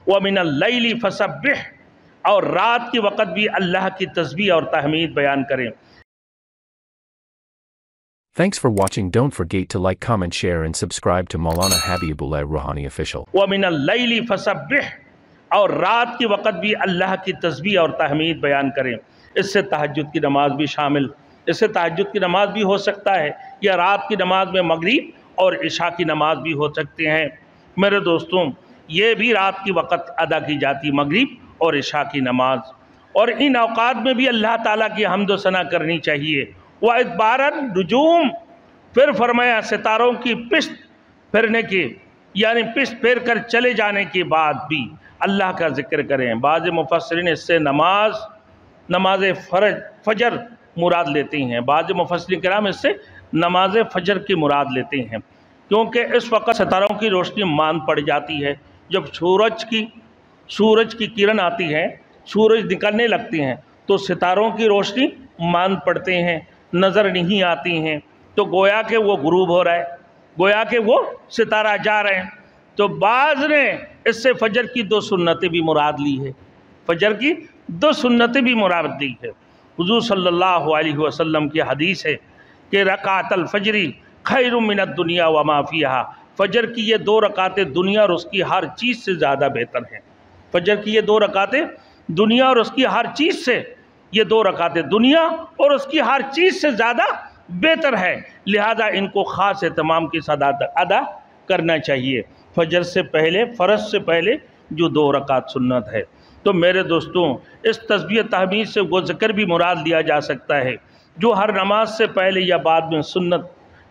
وَمِنَ اللَّيْلِ فَسَبِّحْ، اور رات کے وقت بھی اللہ کی تسبیح اور تحمید بیان کریں۔ Thanks for watching. Don't forget to like, comment, share and subscribe to Maulana Habibullah Ruhani Official. وَمِنَ اللَّيْلِ فَسَبِّحْ، اور رات کے وقت بھی اللہ کی تسبیح اور تحمید بیان کریں۔ اس سے تہجد کی نماز بھی شامل، اس سے تہجد کی نماز بھی ہو سکتا ہے، یا رات کی نماز میں مغرب اور عشاء کی نماز بھی ہو سکتے ہیں۔ میرے دوستوں، یہ بھی رات کی وقت ادا کی جاتی، مغرب اور عشاء کی نماز، اور ان اوقات میں بھی اللہ تعالیٰ کی حمد و ثنا کرنی چاہیے۔ وَإِدْبَارَ النُّجُومِ، پھر فرمایا ستاروں کی پشت پھرنے کے، یعنی پشت پھیر کر چلے جانے کے بعد بھی اللہ کا ذکر کریں۔ بعض مفسرین اس سے نماز فجر مراد لیتے ہیں، بعض مفسرین کرام اس سے نماز فجر کی مراد لیتے ہیں، کیونکہ اس وقت ستاروں کی روشنی مان پڑ جاتی ہے۔ جب سورج کی کرن آتی ہے، سورج نکلنے لگتے ہیں تو ستاروں کی روشنی مان پڑتے ہیں، نظر نہیں آتی ہیں، تو گویا کہ وہ غروب ہو رہا ہے، گویا کہ وہ ستارہ جا رہے ہیں۔ تو بعض نے اس سے فجر کی 2 سنتیں بھی مراد لی ہے، فجر کی 2 سنتیں بھی مراد لی ہے۔ حضور صلی اللہ علیہ وسلم کی حدیث ہے کہ رکعت الفجر خیر من الدنیا وما فیہا، فجر کی یہ 2 رکعتیں دنیا اور اس کی ہر چیز سے زیادہ بہتر ہیں۔ فجر کی یہ 2 رکعتیں دنیا اور اس کی ہر چیز سے، یہ 2 رکعتیں دنیا اور اس کی ہر چیز سے زیادہ بہتر ہے، لہذا ان کو خاص اہتمام کے ساتھ ادا کرنا چاہیے۔ فجر سے پہلے، فرض سے پہلے جو 2 رکعت سنت ہے۔ تو میرے دوستوں، اس تسبیح تحمید سے وہ ذکر بھی مراد لیا جا سکتا ہے جو ہر نماز سے پہلے یا بعد میں سنت،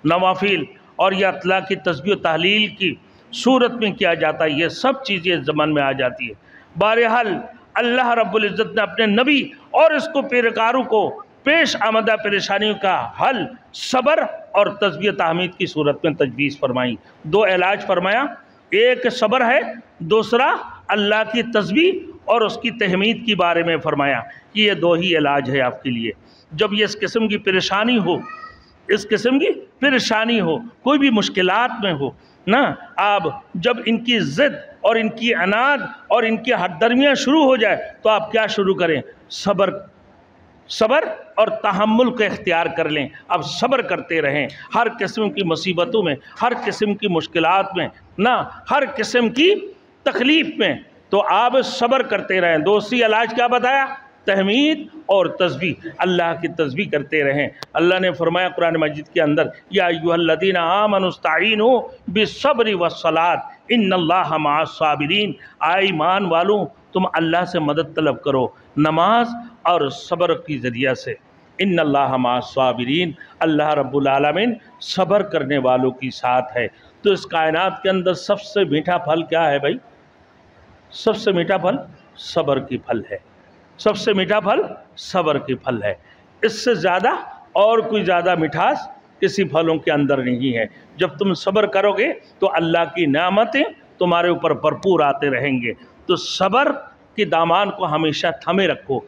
نوافل اور یا اطلاع کی تسبیح و تحلیل کی صورت میں کیا جاتا ہے، یہ سب چیزیں زمن میں آ جاتی ہے۔ بہرحال اللہ رب العزت نے اپنے نبی اور اس کو پیروکاروں کو پیش آمدہ پریشانیوں کا حل صبر اور تسبیح تحمید کی صورت میں تجویز فرمائی۔ 2 علاج فرمایا، ایک صبر ہے، دوسرا اللہ کی تسبیح اور اس کی تحمید کے بارے میں فرمایا کہ یہ 2 ہی علاج ہے آپ کے لیے۔ جب یہ اس قسم کی پریشانی ہو، کوئی بھی مشکلات میں ہو نا، آپ جب ان کی ضد اور ان کی عناد اور ان کی حد درمیاں شروع ہو جائے تو آپ کیا شروع کریں؟ صبر اور تحمل کو اختیار کر لیں۔ اب صبر کرتے رہیں ہر قسم کی مصیبتوں میں، ہر قسم کی مشکلات میں نا، ہر قسم کی تکلیف میں، تو آپ صبر کرتے رہیں۔ دوسری علاج کیا بتایا؟ تحمید اور تسبیح، اللہ کی تسبیح کرتے رہیں۔ اللہ نے فرمایا قرآن مجید کے اندر، یا ایھا الذین آمنوا استعینوا بالصبر والصلاۃ ان اللہ مع الصابرین، اے ایمان والوں تم اللہ سے مدد طلب کرو نماز اور صبر کی ذریعہ سے۔ ان اللہ مع الصابرین، اللہ رب العالمین صبر کرنے والوں کی ساتھ ہے۔ تو اس کائنات کے اندر سب سے میٹھا پھل کیا ہے بھائی؟ سب سے میٹھا پھل صبر کی پھل ہے، سب سے میٹھا پھل صبر کی پھل ہے۔ اس سے زیادہ اور کوئی زیادہ مٹھاس کسی پھلوں کے اندر نہیں ہے۔ جب تم صبر کرو گے تو اللہ کی نعمتیں تمہارے اوپر بھرپور آتے رہیں گے۔ تو صبر کے دامان کو ہمیشہ تھمے رکھو،